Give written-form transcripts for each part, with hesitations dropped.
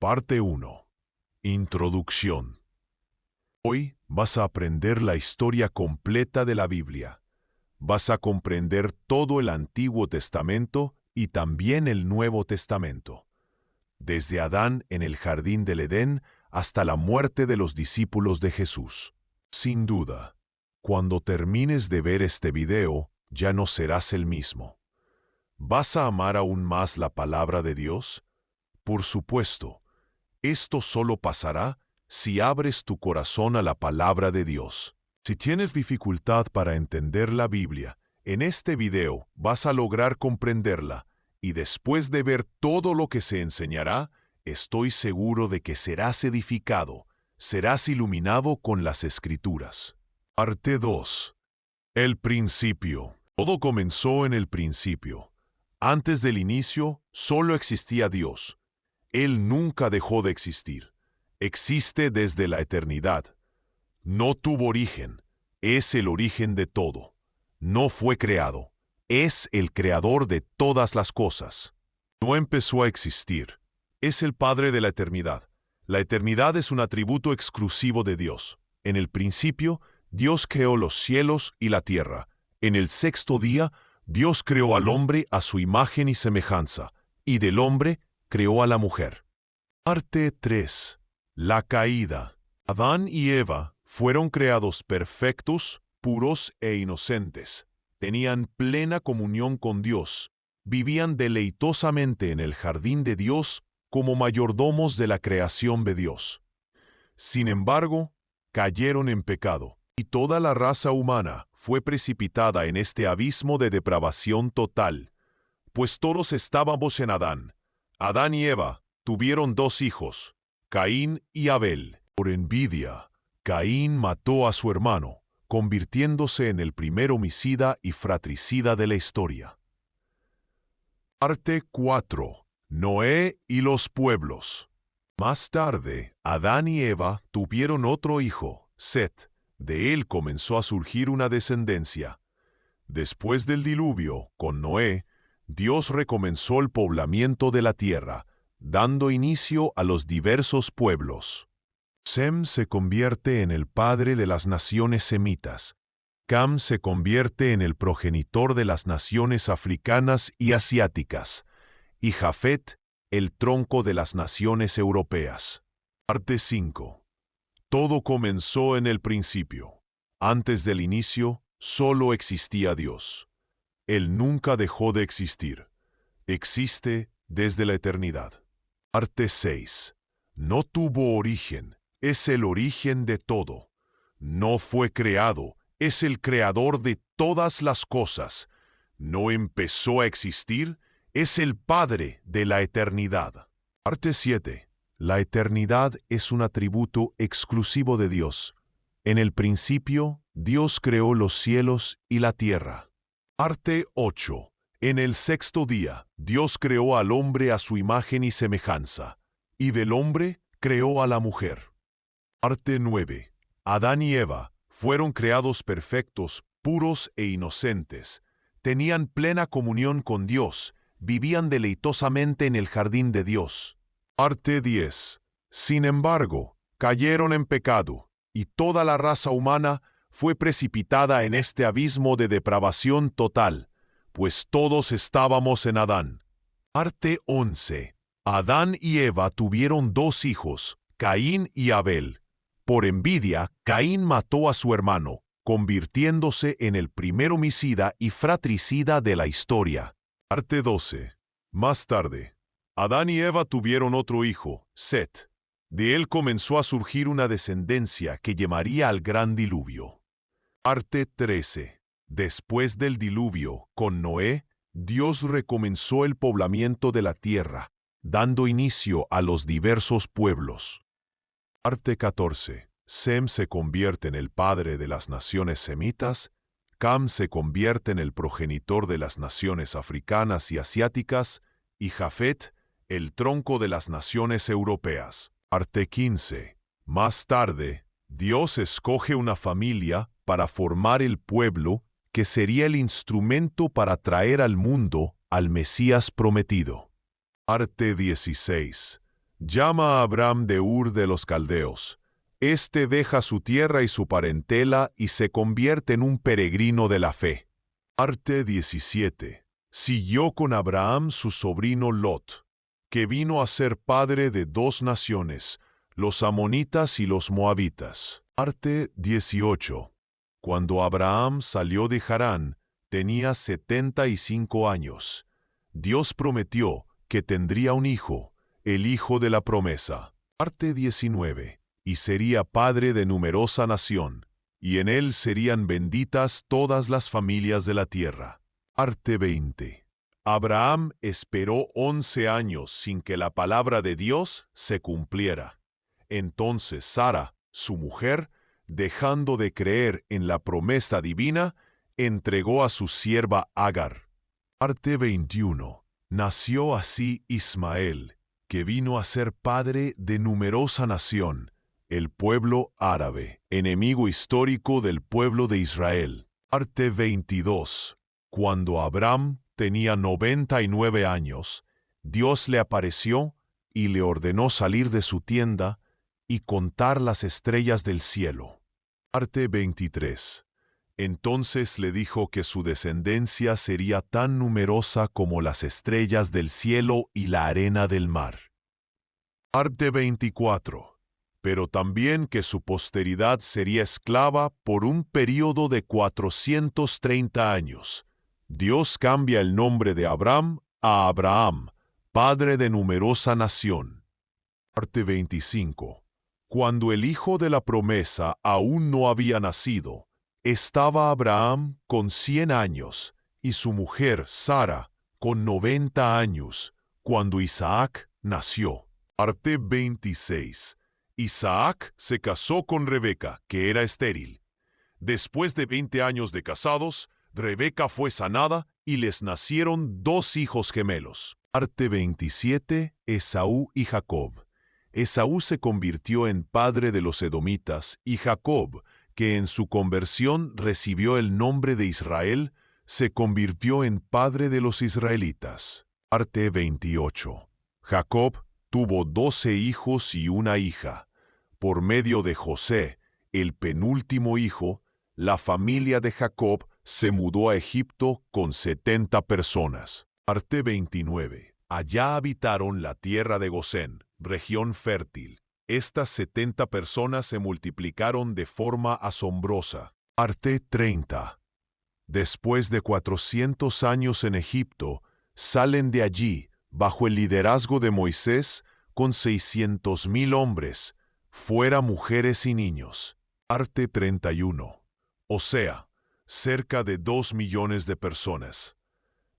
Parte 1. Introducción. Hoy vas a aprender la historia completa de la Biblia. Vas a comprender todo el Antiguo Testamento y también el Nuevo Testamento. Desde Adán en el jardín del Edén hasta la muerte de los discípulos de Jesús. Sin duda, cuando termines de ver este video, ya no serás el mismo. ¿Vas a amar aún más la palabra de Dios? Por supuesto. Esto solo pasará si abres tu corazón a la palabra de Dios. Si tienes dificultad para entender la Biblia, en este video vas a lograr comprenderla, y después de ver todo lo que se enseñará, estoy seguro de que serás edificado, serás iluminado con las Escrituras. Parte 2. El principio. Todo comenzó en el principio. Antes del inicio, solo existía Dios. Él nunca dejó de existir. Existe desde la eternidad. No tuvo origen. Es el origen de todo. No fue creado. Es el creador de todas las cosas. No empezó a existir. Es el Padre de la eternidad. La eternidad es un atributo exclusivo de Dios. En el principio, Dios creó los cielos y la tierra. En el sexto día, Dios creó al hombre a su imagen y semejanza, y del hombre creó a la mujer. Parte 3. La caída. Adán y Eva fueron creados perfectos, puros e inocentes. Tenían plena comunión con Dios. Vivían deleitosamente en el jardín de Dios como mayordomos de la creación de Dios. Sin embargo, cayeron en pecado, y toda la raza humana fue precipitada en este abismo de depravación total, pues todos estábamos en Adán. Adán y Eva tuvieron dos hijos, Caín y Abel. Por envidia, Caín mató a su hermano, convirtiéndose en el primer homicida y fratricida de la historia. Parte 4. Noé y los pueblos. Más tarde, Adán y Eva tuvieron otro hijo, Set. De él comenzó a surgir una descendencia. Después del diluvio, con Noé, Dios recomenzó el poblamiento de la tierra, dando inicio a los diversos pueblos. Sem se convierte en el padre de las naciones semitas. Cam se convierte en el progenitor de las naciones africanas y asiáticas, y Jafet, el tronco de las naciones europeas. Parte 5. Todo comenzó en el principio. Antes del inicio, solo existía Dios. Él nunca dejó de existir. Existe desde la eternidad. Parte 6. No tuvo origen. Es el origen de todo. No fue creado. Es el creador de todas las cosas. No empezó a existir. Es el Padre de la eternidad. Parte 7. La eternidad es un atributo exclusivo de Dios. En el principio, Dios creó los cielos y la tierra. Parte 8. En el sexto día, Dios creó al hombre a su imagen y semejanza, y del hombre creó a la mujer. Parte 9. Adán y Eva fueron creados perfectos, puros e inocentes. Tenían plena comunión con Dios, vivían deleitosamente en el jardín de Dios. Parte 10. Sin embargo, cayeron en pecado, y toda la raza humana fue precipitada en este abismo de depravación total, pues todos estábamos en Adán. Parte 11. Adán y Eva tuvieron dos hijos, Caín y Abel. Por envidia, Caín mató a su hermano, convirtiéndose en el primer homicida y fratricida de la historia. Parte 12. Más tarde, Adán y Eva tuvieron otro hijo, Set. De él comenzó a surgir una descendencia que llamaría al gran diluvio. Parte 13. Después del diluvio, con Noé, Dios recomenzó el poblamiento de la tierra, dando inicio a los diversos pueblos. Parte 14. Sem se convierte en el padre de las naciones semitas, Cam se convierte en el progenitor de las naciones africanas y asiáticas, y Jafet, el tronco de las naciones europeas. Parte 15. Más tarde, Dios escoge una familia para formar el pueblo que sería el instrumento para traer al mundo al Mesías prometido. Parte 16. llama a Abram de Ur de los Caldeos. Este deja su tierra y su parentela y se convierte en un peregrino de la fe. Parte 17. Siguió con Abraham su sobrino Lot, que vino a ser padre de dos naciones, los amonitas y los moabitas. Parte 18. Cuando Abraham salió de Harán, tenía 75 años. Dios prometió que tendría un hijo, el hijo de la promesa. Parte 19. Y sería padre de numerosa nación, y en él serían benditas todas las familias de la tierra. Parte 20. Abraham esperó 11 años sin que la palabra de Dios se cumpliera. Entonces Sara, su mujer, dejando de creer en la promesa divina, entregó a su sierva Agar. Parte 21. Nació así Ismael, que vino a ser padre de numerosa nación, el pueblo árabe, enemigo histórico del pueblo de Israel. Parte 22. Cuando Abraham tenía 99 años, Dios le apareció y le ordenó salir de su tienda y contar las estrellas del cielo. Parte 23. Entonces le dijo que su descendencia sería tan numerosa como las estrellas del cielo y la arena del mar. Parte 24. Pero también que su posteridad sería esclava por un período de 430 años. Dios cambia el nombre de Abram a Abraham, padre de numerosa nación. Parte 25. Cuando el hijo de la promesa aún no había nacido, estaba Abraham con 100 años y su mujer Sara con 90 años, cuando Isaac nació. Parte 26. Isaac se casó con Rebeca, que era estéril. Después de 20 años de casados, Rebeca fue sanada y les nacieron 2 hijos gemelos. Parte 27. Esaú y Jacob. Esaú se convirtió en padre de los edomitas y Jacob, que en su conversión recibió el nombre de Israel, se convirtió en padre de los israelitas. Parte 28. Jacob tuvo 12 hijos y una hija. Por medio de José, el penúltimo hijo, la familia de Jacob se mudó a Egipto con 70 personas. Parte 29. Allá habitaron la tierra de Gosén, región fértil. Estas 70 personas se multiplicaron de forma asombrosa. Parte 30. Después de 400 años en Egipto, salen de allí, bajo el liderazgo de Moisés, con 600,000 hombres, fuera mujeres y niños. Parte 31. O sea, cerca de 2 millones de personas.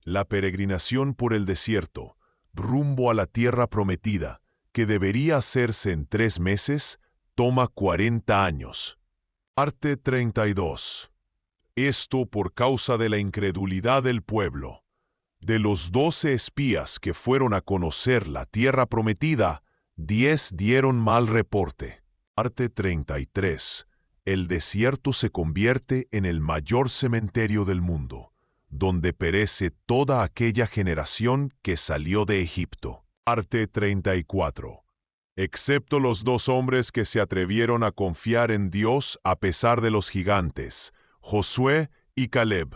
La peregrinación por el desierto, rumbo a la tierra prometida, que debería hacerse en 3 meses, toma 40 años. Parte 32. Esto por causa de la incredulidad del pueblo. De los 12 espías que fueron a conocer la tierra prometida, 10 dieron mal reporte. Parte 33. El desierto se convierte en el mayor cementerio del mundo, donde perece toda aquella generación que salió de Egipto. Parte 34. Excepto los 2 hombres que se atrevieron a confiar en Dios a pesar de los gigantes, Josué y Caleb.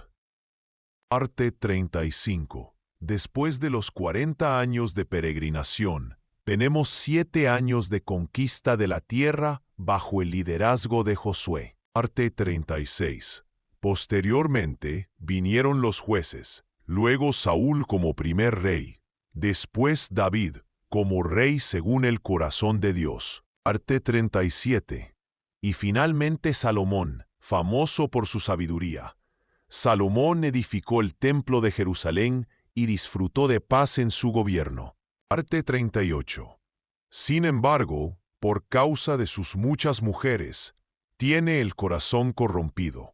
Parte 35. Después de los 40 años de peregrinación, tenemos 7 años de conquista de la tierra bajo el liderazgo de Josué. Parte 36. Posteriormente vinieron los jueces, luego Saúl como primer rey, después David como rey según el corazón de Dios. Parte 37. Y finalmente Salomón, famoso por su sabiduría. Salomón edificó el templo de Jerusalén y disfrutó de paz en su gobierno. Parte 38. Sin embargo, por causa de sus muchas mujeres, tiene el corazón corrompido.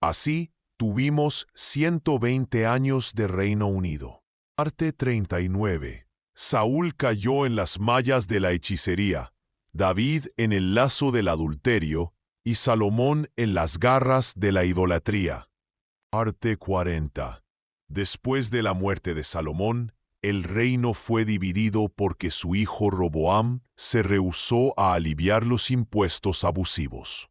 Así, tuvimos 120 años de Reino Unido. Parte 39. Saúl cayó en las mallas de la hechicería, David en el lazo del adulterio y Salomón en las garras de la idolatría. Parte 40. Después de la muerte de Salomón, El reino fue dividido porque su hijo Roboam se rehusó a aliviar los impuestos abusivos.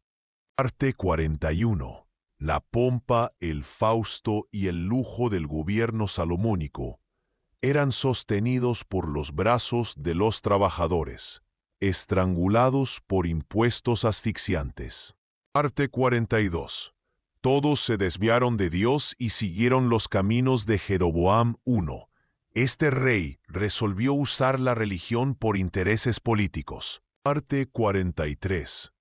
Parte 41. La pompa, el fausto y el lujo del gobierno salomónico eran sostenidos por los brazos de los trabajadores, estrangulados por impuestos asfixiantes. Parte 42. Todos se desviaron de Dios y siguieron los caminos de Jeroboam I. Este rey resolvió usar la religión por intereses políticos. Parte 43.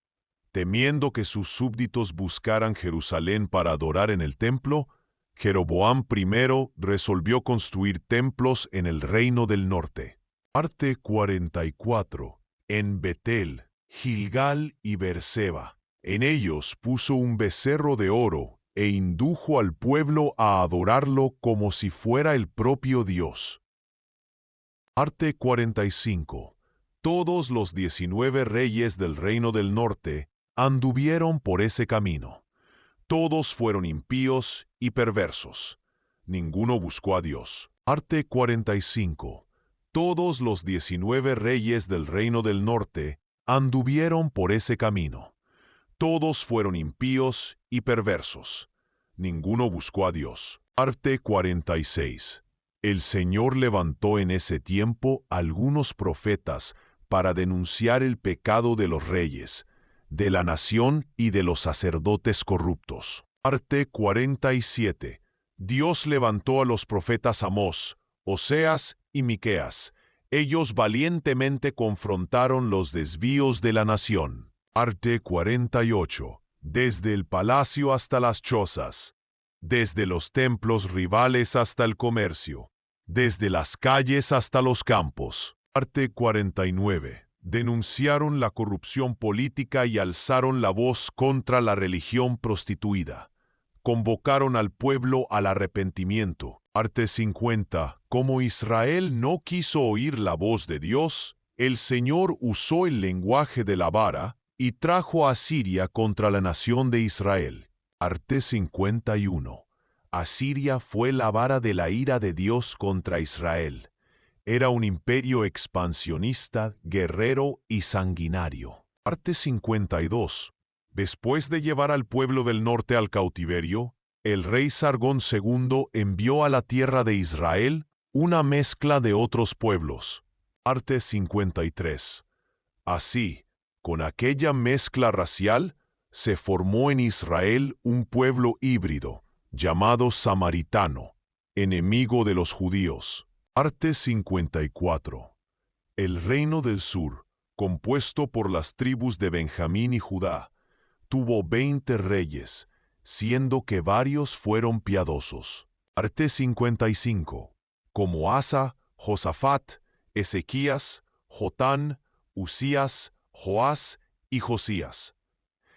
Temiendo que sus súbditos buscaran Jerusalén para adorar en el templo, Jeroboam I resolvió construir templos en el reino del norte. Parte 44. En Betel, Gilgal y Berseba. En ellos puso un becerro de oro e indujo al pueblo a adorarlo como si fuera el propio Dios. Parte 45. Todos los 19 reyes del reino del norte anduvieron por ese camino. Todos fueron impíos y perversos. Ninguno buscó a Dios. Parte 45. Todos los 19 reyes del reino del norte anduvieron por ese camino. Todos fueron impíos y perversos. Ninguno buscó a Dios. Parte 46. El Señor levantó en ese tiempo algunos profetas para denunciar el pecado de los reyes, de la nación y de los sacerdotes corruptos. Parte 47. Dios levantó a los profetas Amós, Oseas y Miqueas. Ellos valientemente confrontaron los desvíos de la nación. Parte 48. Desde el palacio hasta las chozas, desde los templos rivales hasta el comercio, desde las calles hasta los campos. Parte 49. Denunciaron la corrupción política y alzaron la voz contra la religión prostituida. Convocaron al pueblo al arrepentimiento. Parte 50. Como Israel no quiso oír la voz de Dios, el Señor usó el lenguaje de la vara y trajo a Asiria contra la nación de Israel. Parte 51. Asiria fue la vara de la ira de Dios contra Israel. Era un imperio expansionista, guerrero y sanguinario. Parte 52. Después de llevar al pueblo del norte al cautiverio, el rey Sargón II envió a la tierra de Israel una mezcla de otros pueblos. Parte 53. Así, con aquella mezcla racial, se formó en Israel un pueblo híbrido, llamado samaritano, enemigo de los judíos. Parte 54. El reino del sur, compuesto por las tribus de Benjamín y Judá, tuvo 20 reyes, siendo que varios fueron piadosos. Parte 55. Como Asa, Josafat, Ezequías, Jotán, Usías, Joás y Josías.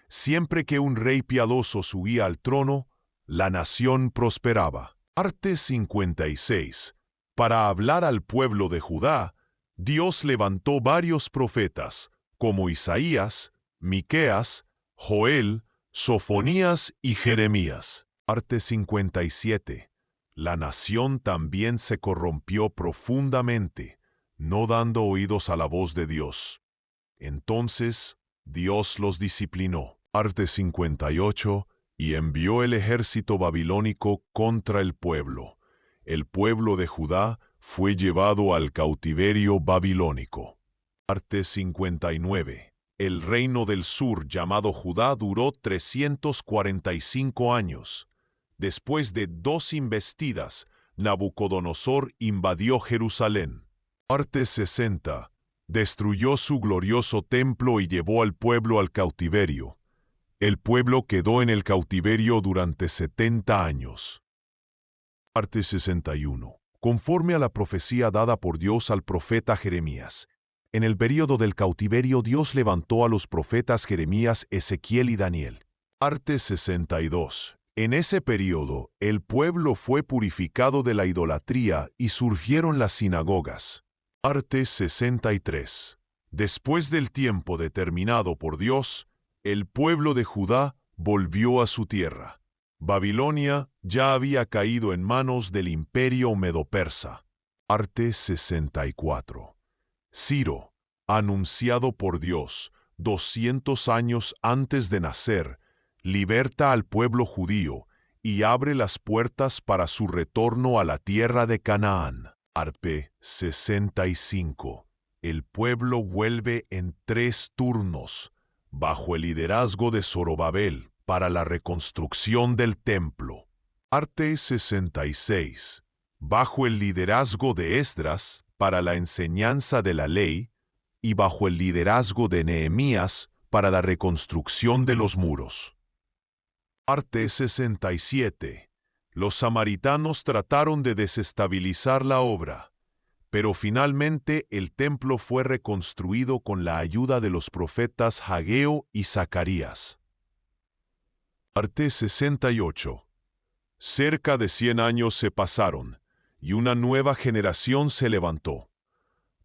Siempre que un rey piadoso subía al trono, la nación prosperaba. Parte 56. Para hablar al pueblo de Judá, Dios levantó varios profetas, como Isaías, Miqueas, Joel, Sofonías y Jeremías. Parte 57. La nación también se corrompió profundamente, no dando oídos a la voz de Dios. Entonces, Dios los disciplinó. Parte 58. Y envió el ejército babilónico contra el pueblo. El pueblo de Judá fue llevado al cautiverio babilónico. Parte 59. El reino del sur llamado Judá duró 345 años. Después de 2 embestidas, Nabucodonosor invadió Jerusalén. Parte 60. Destruyó su glorioso templo y llevó al pueblo al cautiverio. El pueblo quedó en el cautiverio durante 70 años. Parte 61. Conforme a la profecía dada por Dios al profeta Jeremías, en el período del cautiverio Dios levantó a los profetas Jeremías, Ezequiel y Daniel. Parte 62. En ese período, el pueblo fue purificado de la idolatría y surgieron las sinagogas. Parte 63. Después del tiempo determinado por Dios, el pueblo de Judá volvió a su tierra. Babilonia ya había caído en manos del imperio medo-persa. Arte 64. Ciro, anunciado por Dios 200 años antes de nacer, liberta al pueblo judío y abre las puertas para su retorno a la tierra de Canaán. Arte 65. El pueblo vuelve en 3 turnos, bajo el liderazgo de Zorobabel, para la reconstrucción del templo. Arte 66. Bajo el liderazgo de Esdras, para la enseñanza de la ley, y bajo el liderazgo de Nehemías, para la reconstrucción de los muros. Arte 67. Los samaritanos trataron de desestabilizar la obra, pero finalmente el templo fue reconstruido con la ayuda de los profetas Hageo y Zacarías. Arte 68. Cerca de 100 años se pasaron, y una nueva generación se levantó.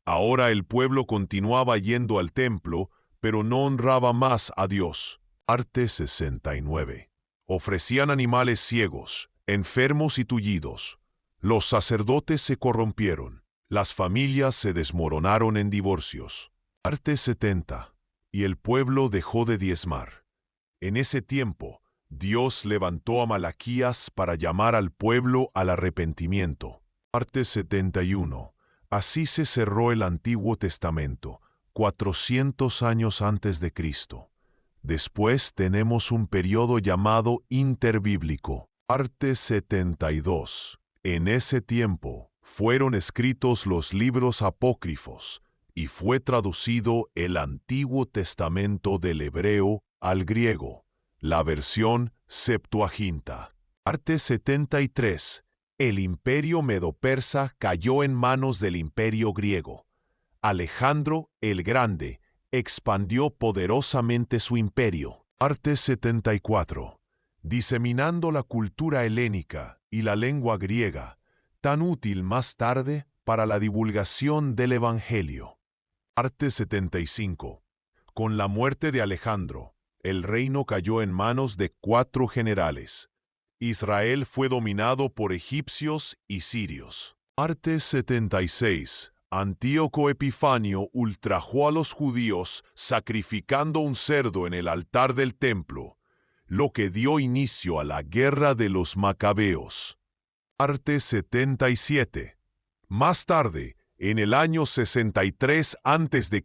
Ahora el pueblo continuaba yendo al templo, pero no honraba más a Dios. Arte 69. Ofrecían animales ciegos, enfermos y tullidos. Los sacerdotes se corrompieron. Las familias se desmoronaron en divorcios. Arte 70. Y el pueblo dejó de diezmar. En ese tiempo, Dios levantó a Malaquías para llamar al pueblo al arrepentimiento. Arte 71. Así se cerró el Antiguo Testamento, 400 años antes de Cristo. Después tenemos un periodo llamado interbíblico. Arte 72. En ese tiempo fueron escritos los libros apócrifos y fue traducido el Antiguo Testamento del hebreo al griego, la versión Septuaginta. Arte 73. El imperio medo-persa cayó en manos del imperio griego. Alejandro el Grande expandió poderosamente su imperio. Arte 74. Diseminando la cultura helénica y la lengua griega, tan útil más tarde para la divulgación del Evangelio. Arte 75. Con la muerte de Alejandro, el reino cayó en manos de 4 generales. Israel fue dominado por egipcios y sirios. Arte 76. Antíoco Epifanio ultrajó a los judíos sacrificando un cerdo en el altar del templo, lo que dio inicio a la guerra de los macabeos. Arte 77. Más tarde, en el año 63 a.C.,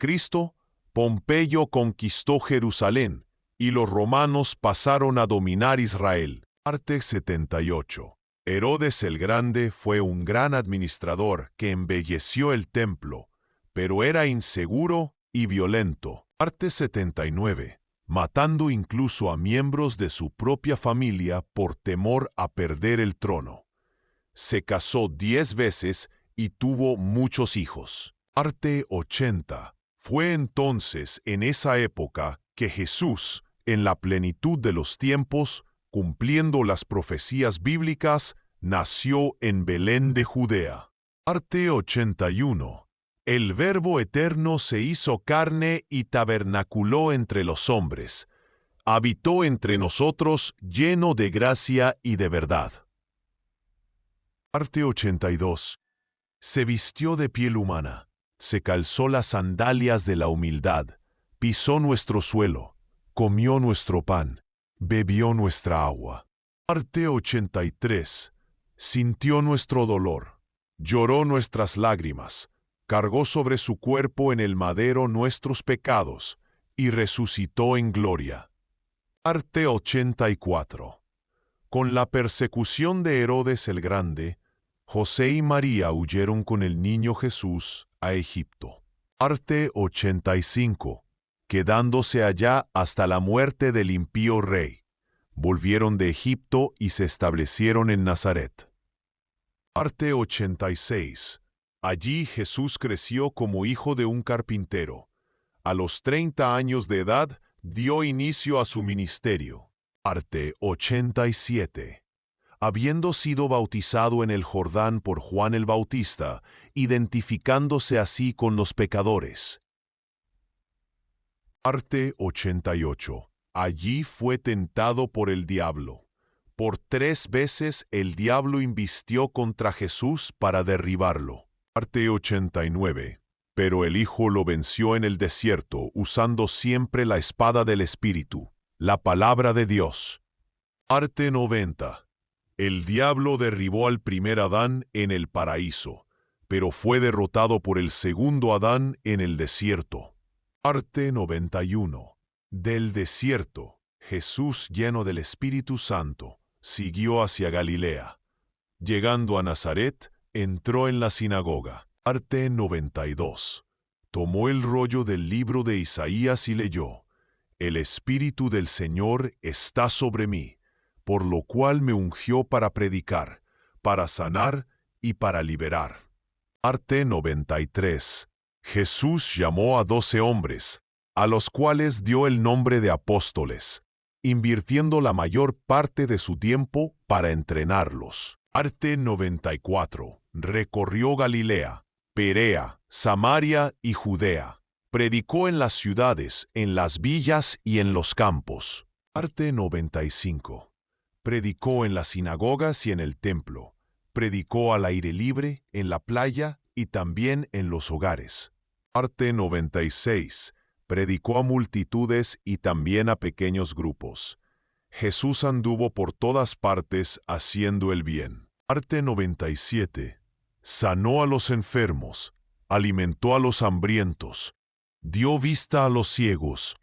Pompeyo conquistó Jerusalén y los romanos pasaron a dominar Israel. Arte 78. Herodes el Grande fue un gran administrador que embelleció el templo, pero era inseguro y violento. Arte 79. Matando incluso a miembros de su propia familia por temor a perder el trono. Se casó 10 veces y tuvo muchos hijos. Arte 80. Fue entonces en esa época que Jesús, en la plenitud de los tiempos, cumpliendo las profecías bíblicas, nació en Belén de Judea. Arte 81. El Verbo eterno se hizo carne y tabernaculó entre los hombres. Habitó entre nosotros lleno de gracia y de verdad. Arte 82. Se vistió de piel humana, se calzó las sandalias de la humildad, pisó nuestro suelo, comió nuestro pan, bebió nuestra agua. Arte 83. Sintió nuestro dolor, lloró nuestras lágrimas, cargó sobre su cuerpo en el madero nuestros pecados y resucitó en gloria. Arte 84. Con la persecución de Herodes el Grande, José y María huyeron con el niño Jesús a Egipto. Arte 85. Quedándose allá hasta la muerte del impío rey. Volvieron de Egipto y se establecieron en Nazaret. Arte 86. Allí Jesús creció como hijo de un carpintero. A los 30 años de edad dio inicio a su ministerio. Arte 87. Habiendo sido bautizado en el Jordán por Juan el Bautista, identificándose así con los pecadores. Arte 88. Allí fue tentado por el diablo. Por 3 veces el diablo invistió contra Jesús para derribarlo. Arte 89. Pero el Hijo lo venció en el desierto, usando siempre la espada del Espíritu, la palabra de Dios. Arte 90. El diablo derribó al primer Adán en el paraíso, pero fue derrotado por el segundo Adán en el desierto. Arte 91. Del desierto, Jesús, lleno del Espíritu Santo, siguió hacia Galilea. Llegando a Nazaret, entró en la sinagoga. Arte 92. Tomó el rollo del libro de Isaías y leyó: El Espíritu del Señor está sobre mí, por lo cual me ungió para predicar, para sanar y para liberar. Arte 93. Jesús llamó a 12 hombres, a los cuales dio el nombre de apóstoles, invirtiendo la mayor parte de su tiempo para entrenarlos. Arte 94. Recorrió Galilea, Perea, Samaria y Judea. Predicó en las ciudades, en las villas y en los campos. Arte 95. Predicó en las sinagogas y en el templo. Predicó al aire libre, en la playa y también en los hogares. Arte 96. Predicó a multitudes y también a pequeños grupos. Jesús anduvo por todas partes haciendo el bien. Arte 97. Sanó a los enfermos, alimentó a los hambrientos, dio vista a los ciegos,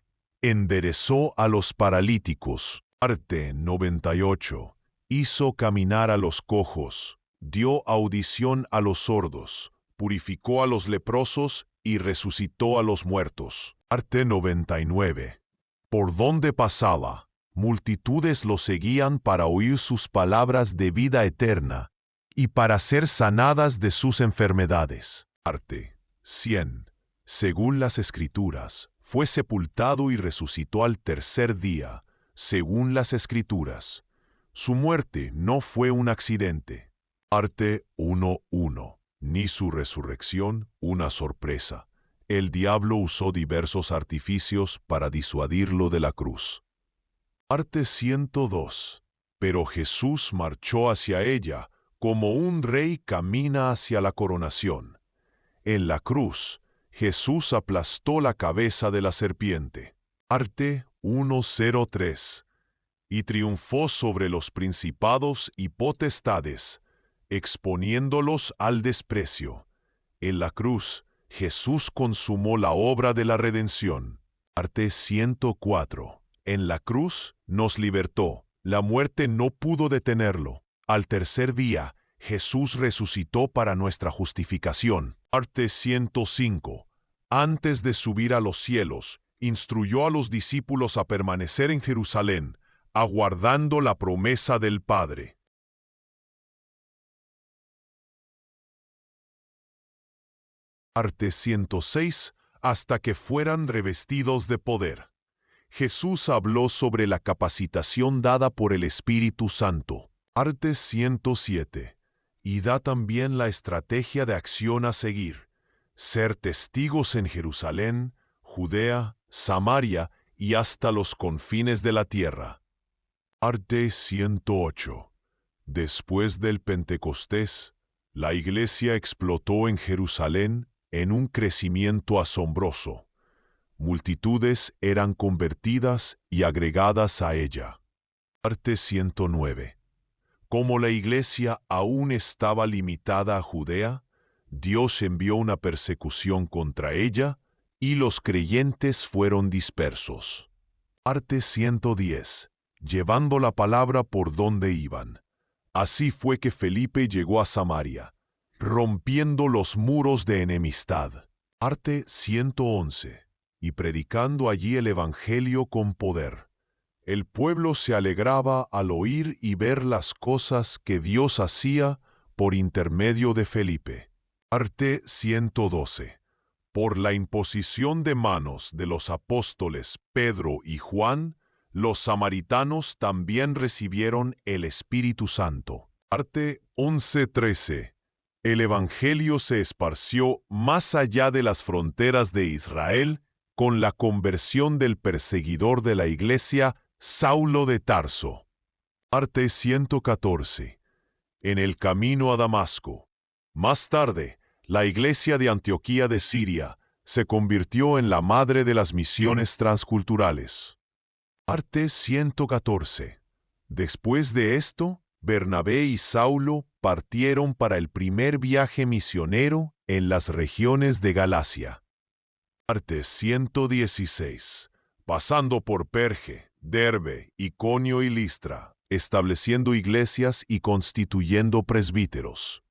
enderezó a los paralíticos. Arte 98. Hizo caminar a los cojos, dio audición a los sordos, purificó a los leprosos y resucitó a los muertos. Arte 99. Por donde pasaba, multitudes lo seguían para oír sus palabras de vida eterna y para ser sanadas de sus enfermedades. Arte 100. Según las Escrituras, fue sepultado y resucitó al tercer día, según las Escrituras. Su muerte no fue un accidente. Arte 1:1. Ni su resurrección una sorpresa. El diablo usó diversos artificios para disuadirlo de la cruz. Arte 102. Pero Jesús marchó hacia ella, como un rey camina hacia la coronación. En la cruz, Jesús aplastó la cabeza de la serpiente. Arte 1:03. Y triunfó sobre los principados y potestades, exponiéndolos al desprecio. En la cruz, Jesús consumó la obra de la redención. Arte 104. En la cruz nos libertó. La muerte no pudo detenerlo. Al tercer día, Jesús resucitó para nuestra justificación. Arte 105. Antes de subir a los cielos, instruyó a los discípulos a permanecer en Jerusalén, aguardando la promesa del Padre. Arte 106. Hasta que fueran revestidos de poder. Jesús habló sobre la capacitación dada por el Espíritu Santo. Arte 107. Y da también la estrategia de acción a seguir: ser testigos en Jerusalén, Judea, Samaria y hasta los confines de la tierra. Arte 108. Después del Pentecostés, la Iglesia explotó en Jerusalén en un crecimiento asombroso. Multitudes eran convertidas y agregadas a ella. Arte 109. Como la Iglesia aún estaba limitada a Judea, Dios envió una persecución contra ella y los creyentes fueron dispersos. Arte 110. Llevando la palabra por donde iban. Así fue que Felipe llegó a Samaria, rompiendo los muros de enemistad. Arte 111. Y predicando allí el Evangelio con poder. El pueblo se alegraba al oír y ver las cosas que Dios hacía por intermedio de Felipe. Arte 112. Por la imposición de manos de los apóstoles Pedro y Juan, los samaritanos también recibieron el Espíritu Santo. Arte 11:13. El Evangelio se esparció más allá de las fronteras de Israel con la conversión del perseguidor de la Iglesia, Saulo de Tarso. Arte 114. En el camino a Damasco. Más tarde, La iglesia de Antioquía de Siria se convirtió en la madre de las misiones transculturales. Arte 114. Después de esto, Bernabé y Saulo partieron para el primer viaje misionero en las regiones de Galacia. Arte 116. Pasando por Perge, Derbe, Iconio y Listra, estableciendo iglesias y constituyendo presbíteros.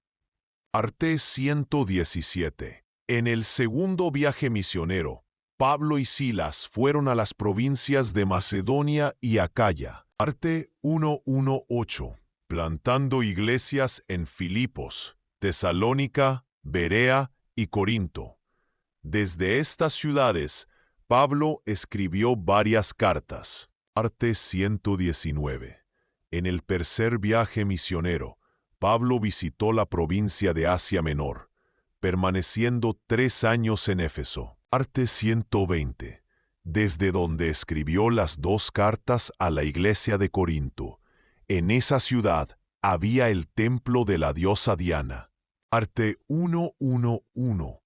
Arte 117. En el segundo viaje misionero, Pablo y Silas fueron a las provincias de Macedonia y Acaya. Arte 118. Plantando iglesias en Filipos, Tesalónica, Berea y Corinto. Desde estas ciudades, Pablo escribió varias cartas. Arte 119. En el tercer viaje misionero, Pablo visitó la provincia de Asia Menor, permaneciendo 3 años en Éfeso. Arte 120. Desde donde escribió las 2 cartas a la iglesia de Corinto. En esa ciudad había el templo de la diosa Diana. Arte 111.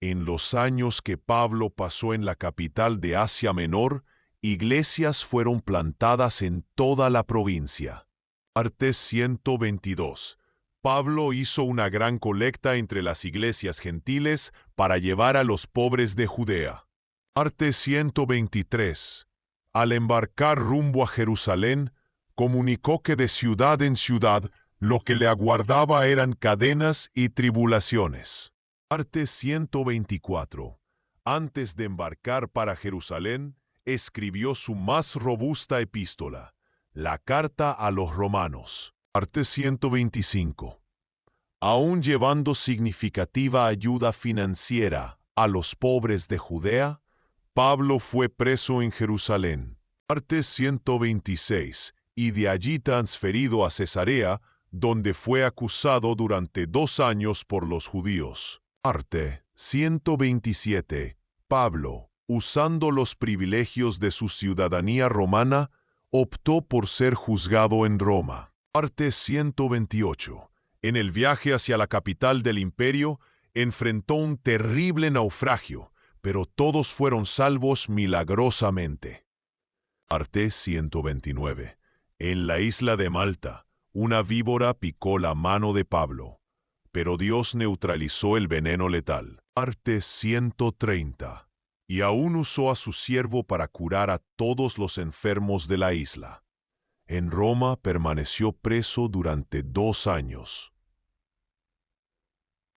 En los años que Pablo pasó en la capital de Asia Menor, iglesias fueron plantadas en toda la provincia. Arte 122. Pablo hizo una gran colecta entre las iglesias gentiles para llevar a los pobres de Judea. Arte 123. Al embarcar rumbo a Jerusalén, comunicó que de ciudad en ciudad lo que le aguardaba eran cadenas y tribulaciones. Arte 124. Antes de embarcar para Jerusalén, escribió su más robusta epístola, la Carta a los Romanos. Arte 125. Aún llevando significativa ayuda financiera a los pobres de Judea, Pablo fue preso en Jerusalén. Arte 126. Y de allí transferido a Cesarea, donde fue acusado durante 2 años por los judíos. Arte 127. Pablo, usando los privilegios de su ciudadanía romana, optó por ser juzgado en Roma. Arte 128. En el viaje hacia la capital del imperio, enfrentó un terrible naufragio, pero todos fueron salvos milagrosamente. Arte 129. En la isla de Malta, una víbora picó la mano de Pablo, pero Dios neutralizó el veneno letal. Arte 130. Y aún usó a su siervo para curar a todos los enfermos de la isla. En Roma permaneció preso durante 2 años.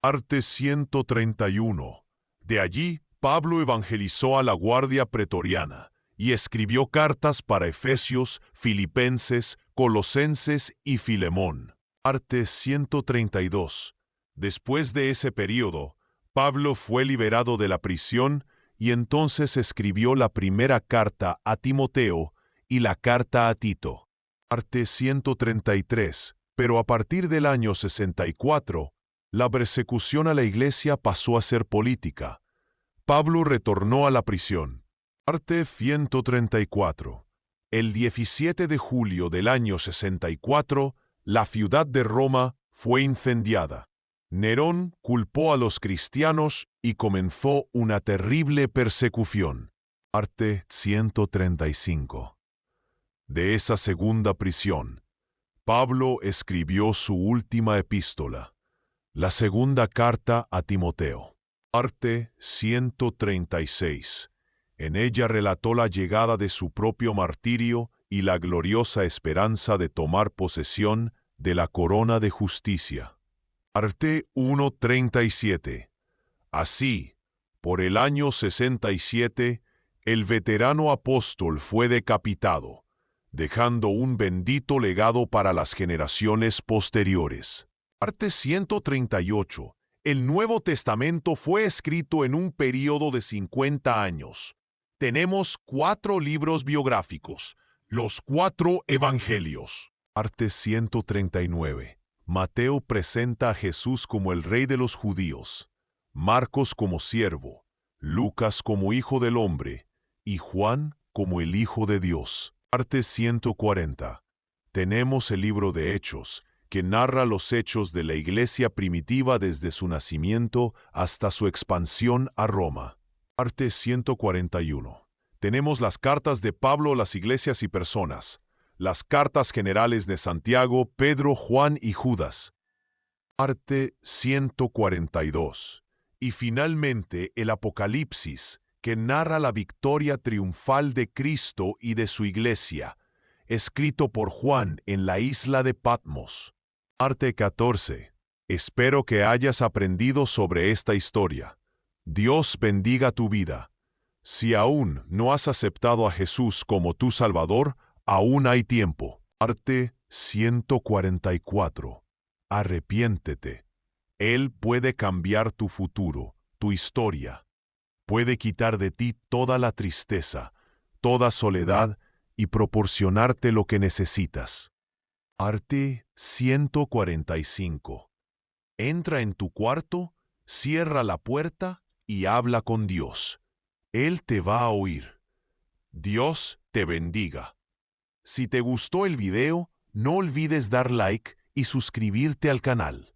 Arte 131. De allí, Pablo evangelizó a la guardia pretoriana y escribió cartas para Efesios, Filipenses, Colosenses y Filemón. Arte 132. Después de ese período, Pablo fue liberado de la prisión y entonces escribió la primera carta a Timoteo y la carta a Tito. Arte 133. Pero a partir del año 64, la persecución a la iglesia pasó a ser política. Pablo retornó a la prisión. Arte 134. El 17 de julio del año 64, la ciudad de Roma fue incendiada. Nerón culpó a los cristianos y comenzó una terrible persecución. Arte 135. De esa segunda prisión, Pablo escribió su última epístola, la segunda carta a Timoteo. Arte 136. En ella relató la llegada de su propio martirio y la gloriosa esperanza de tomar posesión de la corona de justicia. Arte 1:37. Así, por el año 67, el veterano apóstol fue decapitado, dejando un bendito legado para las generaciones posteriores. Arte 138. El Nuevo Testamento fue escrito en un período de 50 años. Tenemos 4 libros biográficos, los 4 evangelios. Arte 139. Mateo presenta a Jesús como el Rey de los judíos, Marcos como siervo, Lucas como Hijo del Hombre y Juan como el Hijo de Dios. Arte 140. Tenemos el libro de Hechos, que narra los hechos de la iglesia primitiva desde su nacimiento hasta su expansión a Roma. Parte 141. Tenemos las cartas de Pablo a las iglesias y personas, las cartas generales de Santiago, Pedro, Juan y Judas. Parte 142. Y finalmente el Apocalipsis, que narra la victoria triunfal de Cristo y de su iglesia, escrito por Juan en la isla de Patmos. Parte 14. Espero que hayas aprendido sobre esta historia. Dios bendiga tu vida. Si aún no has aceptado a Jesús como tu Salvador, aún hay tiempo. Parte 144. Arrepiéntete. Él puede cambiar tu futuro, tu historia. Puede quitar de ti toda la tristeza, toda soledad y proporcionarte lo que necesitas. Parte 145. Entra en tu cuarto, cierra la puerta y habla con Dios. Él te va a oír. Dios te bendiga. Si te gustó el video, no olvides dar like y suscribirte al canal.